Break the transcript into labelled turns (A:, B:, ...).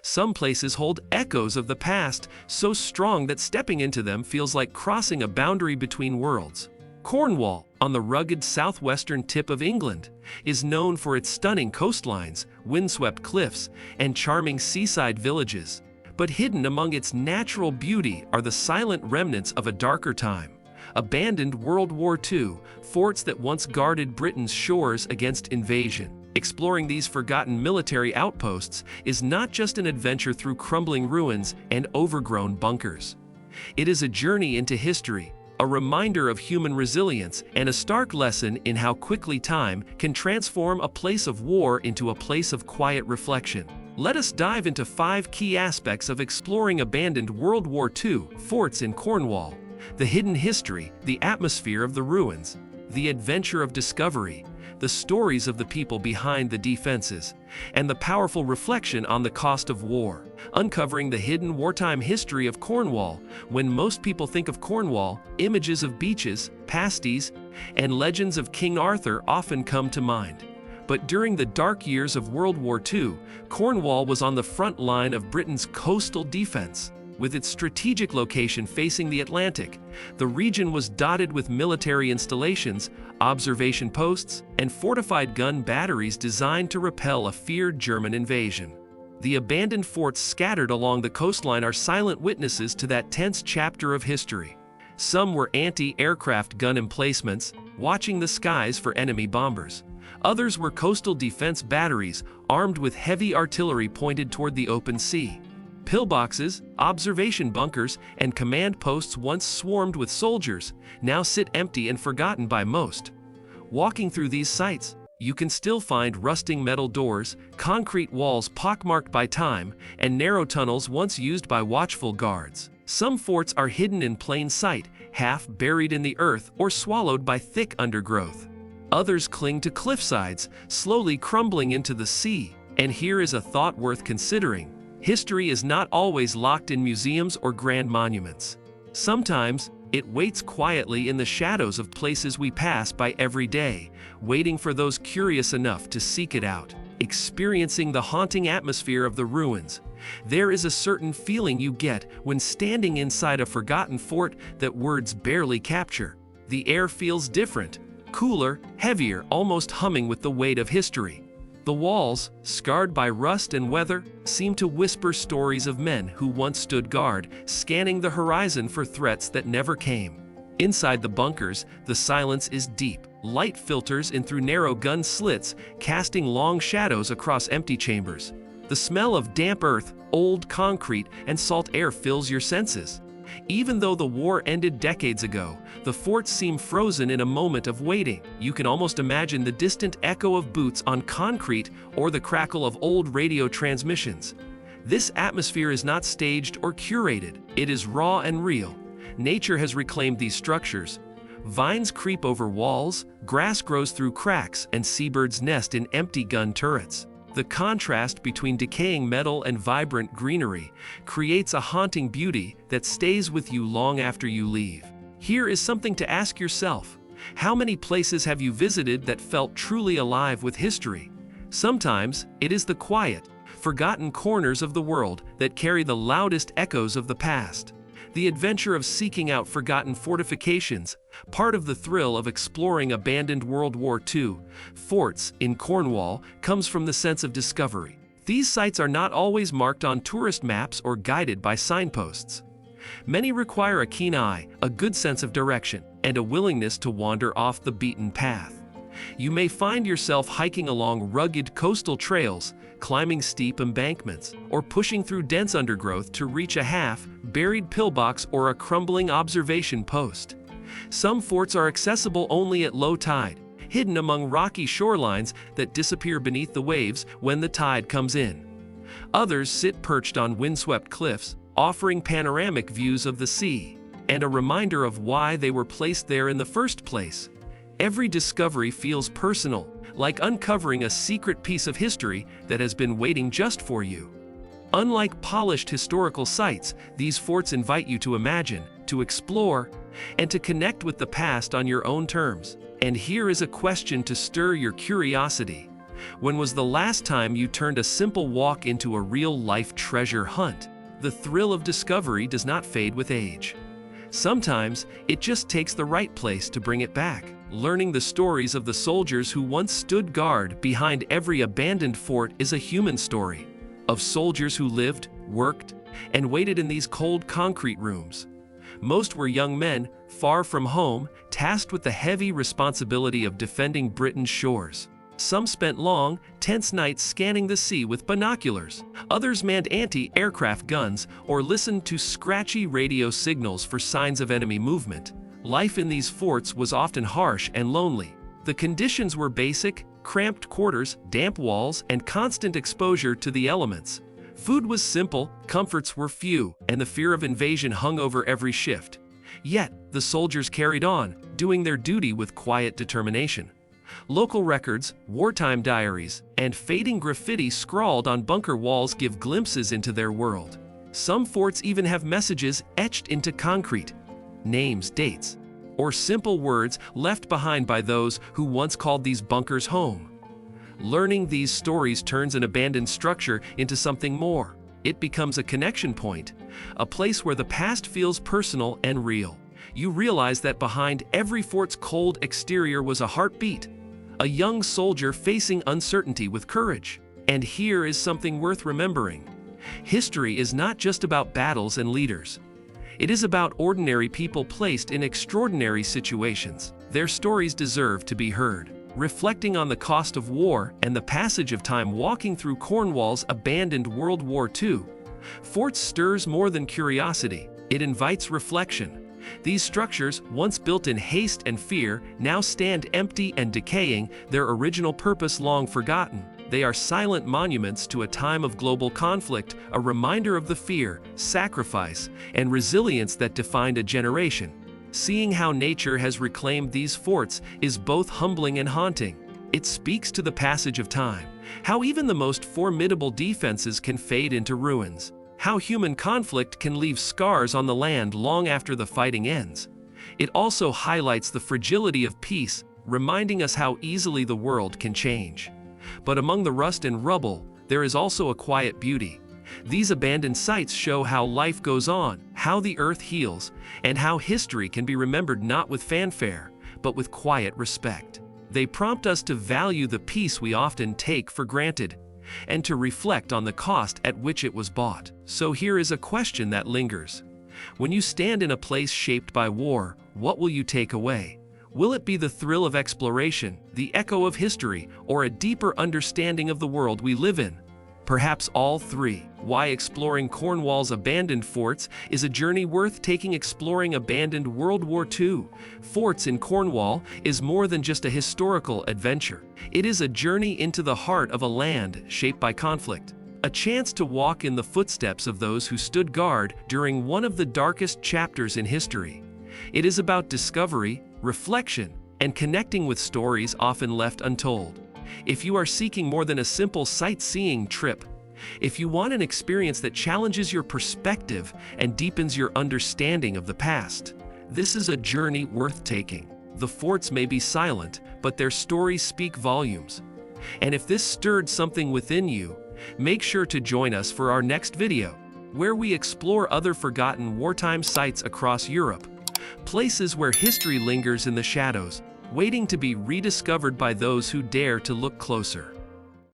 A: Some places hold echoes of the past, so strong that stepping into them feels like crossing a boundary between worlds. Cornwall, on the rugged southwestern tip of England, is known for its stunning coastlines, windswept cliffs, and charming seaside villages. But hidden among its natural beauty are the silent remnants of a darker time. Abandoned World War II forts that once guarded Britain's shores against invasion. Exploring these forgotten military outposts is not just an adventure through crumbling ruins and overgrown bunkers. It is a journey into history, a reminder of human resilience, and a stark lesson in how quickly time can transform a place of war into a place of quiet reflection. Let us dive into 5 key aspects of exploring abandoned World War II forts in Cornwall: the hidden history, the atmosphere of the ruins, the adventure of discovery, the stories of the people behind the defenses, and the powerful reflection on the cost of war. Uncovering the hidden wartime history of Cornwall. When most people think of Cornwall, images of beaches, pasties, and legends of King Arthur often come to mind. But during the dark years of World War II, Cornwall was on the front line of Britain's coastal defense. With its strategic location facing the Atlantic, the region was dotted with military installations, observation posts, and fortified gun batteries designed to repel a feared German invasion. The abandoned forts scattered along the coastline are silent witnesses to that tense chapter of history. Some were anti-aircraft gun emplacements, watching the skies for enemy bombers. Others were coastal defense batteries, armed with heavy artillery pointed toward the open sea. Pillboxes, observation bunkers, and command posts once swarmed with soldiers, now sit empty and forgotten by most. Walking through these sites, you can still find rusting metal doors, concrete walls pockmarked by time, and narrow tunnels once used by watchful guards. Some forts are hidden in plain sight, half buried in the earth or swallowed by thick undergrowth. Others cling to cliffsides, slowly crumbling into the sea. And here is a thought worth considering. History is not always locked in museums or grand monuments. Sometimes, it waits quietly in the shadows of places we pass by every day, waiting for those curious enough to seek it out. Experiencing the haunting atmosphere of the ruins, there is a certain feeling you get when standing inside a forgotten fort that words barely capture. The air feels different, cooler, heavier, almost humming with the weight of history. The walls, scarred by rust and weather, seem to whisper stories of men who once stood guard, scanning the horizon for threats that never came. Inside the bunkers, the silence is deep. Light filters in through narrow gun slits, casting long shadows across empty chambers. The smell of damp earth, old concrete, and salt air fills your senses. Even though the war ended decades ago, the forts seem frozen in a moment of waiting. You can almost imagine the distant echo of boots on concrete or the crackle of old radio transmissions. This atmosphere is not staged or curated. It is raw and real. Nature has reclaimed these structures. Vines creep over walls, grass grows through cracks, and seabirds nest in empty gun turrets. The contrast between decaying metal and vibrant greenery creates a haunting beauty that stays with you long after you leave. Here is something to ask yourself. How many places have you visited that felt truly alive with history? Sometimes, it is the quiet, forgotten corners of the world that carry the loudest echoes of the past. The adventure of seeking out forgotten fortifications, part of the thrill of exploring abandoned World War II forts in Cornwall, comes from the sense of discovery. These sites are not always marked on tourist maps or guided by signposts. Many require a keen eye, a good sense of direction, and a willingness to wander off the beaten path. You may find yourself hiking along rugged coastal trails, climbing steep embankments, or pushing through dense undergrowth to reach a half-buried pillbox or a crumbling observation post. Some forts are accessible only at low tide, hidden among rocky shorelines that disappear beneath the waves when the tide comes in. Others sit perched on windswept cliffs, offering panoramic views of the sea, and a reminder of why they were placed there in the first place. Every discovery feels personal, like uncovering a secret piece of history that has been waiting just for you. Unlike polished historical sites, these forts invite you to imagine, to explore, and to connect with the past on your own terms. And here is a question to stir your curiosity. When was the last time you turned a simple walk into a real-life treasure hunt? The thrill of discovery does not fade with age. Sometimes, it just takes the right place to bring it back. Learning the stories of the soldiers who once stood guard behind every abandoned fort is a human story, of soldiers who lived, worked, and waited in these cold concrete rooms. Most were young men, far from home, tasked with the heavy responsibility of defending Britain's shores. Some spent long, tense nights scanning the sea with binoculars. Others manned anti-aircraft guns or listened to scratchy radio signals for signs of enemy movement. Life in these forts was often harsh and lonely. The conditions were basic: cramped quarters, damp walls, and constant exposure to the elements. Food was simple, comforts were few, and the fear of invasion hung over every shift. Yet, the soldiers carried on, doing their duty with quiet determination. Local records, wartime diaries, and fading graffiti scrawled on bunker walls give glimpses into their world. Some forts even have messages etched into concrete, names, dates, or simple words left behind by those who once called these bunkers home. Learning these stories turns an abandoned structure into something more. It becomes a connection point, a place where the past feels personal and real. You realize that behind every fort's cold exterior was a heartbeat, a young soldier facing uncertainty with courage. And here is something worth remembering. History is not just about battles and leaders. It is about ordinary people placed in extraordinary situations. Their stories deserve to be heard. Reflecting on the cost of war and the passage of time walking through Cornwall's abandoned World War II, forts stirs more than curiosity. It invites reflection. These structures, once built in haste and fear, now stand empty and decaying, their original purpose long forgotten. They are silent monuments to a time of global conflict, a reminder of the fear, sacrifice, and resilience that defined a generation. Seeing how nature has reclaimed these forts is both humbling and haunting. It speaks to the passage of time, how even the most formidable defenses can fade into ruins, how human conflict can leave scars on the land long after the fighting ends. It also highlights the fragility of peace, reminding us how easily the world can change. But among the rust and rubble, there is also a quiet beauty. These abandoned sites show how life goes on, how the earth heals, and how history can be remembered not with fanfare, but with quiet respect. They prompt us to value the peace we often take for granted, and to reflect on the cost at which it was bought. So here is a question that lingers. When you stand in a place shaped by war, what will you take away? Will it be the thrill of exploration, the echo of history, or a deeper understanding of the world we live in? Perhaps all three. Why exploring Cornwall's abandoned forts is a journey worth taking. Exploring abandoned World War II forts in Cornwall is more than just a historical adventure. It is a journey into the heart of a land shaped by conflict. A chance to walk in the footsteps of those who stood guard during one of the darkest chapters in history. It is about discovery, reflection, and connecting with stories often left untold. If you are seeking more than a simple sightseeing trip, if you want an experience that challenges your perspective and deepens your understanding of the past, this is a journey worth taking. The forts may be silent, but their stories speak volumes. And if this stirred something within you, make sure to join us for our next video, where we explore other forgotten wartime sites across Europe, places where history lingers in the shadows, waiting to be rediscovered by those who dare to look closer.